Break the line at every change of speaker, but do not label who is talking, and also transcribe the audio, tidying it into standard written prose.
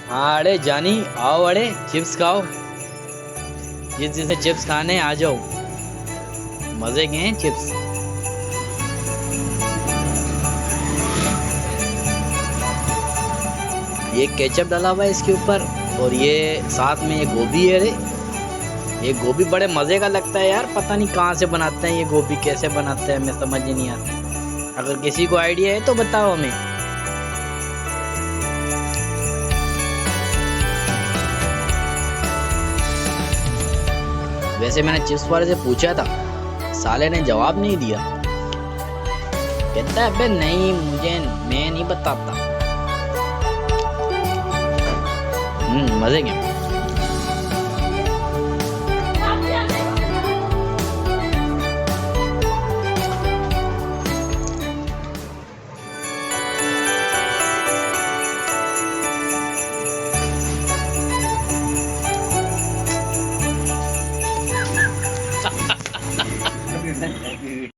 हाँ अरे जानी आओ, अरे चिप्स खाओ। जिसे चिप्स खाने आ जाओ, मजे के हैं चिप्स। ये केचप डाला हुआ है इसके ऊपर, और ये साथ में ये गोभी है रे। ये गोभी बड़े मजे का लगता है यार, पता नहीं कहाँ से बनाते हैं ये गोभी, कैसे बनाते हैं हमें समझ ही नहीं आता। अगर किसी को आइडिया है तो बताओ हमें। वैसे मैंने चिप्स वाले से पूछा था, साले ने जवाब नहीं दिया। कहता है अबे नहीं, मैं नहीं बताता। मजे के।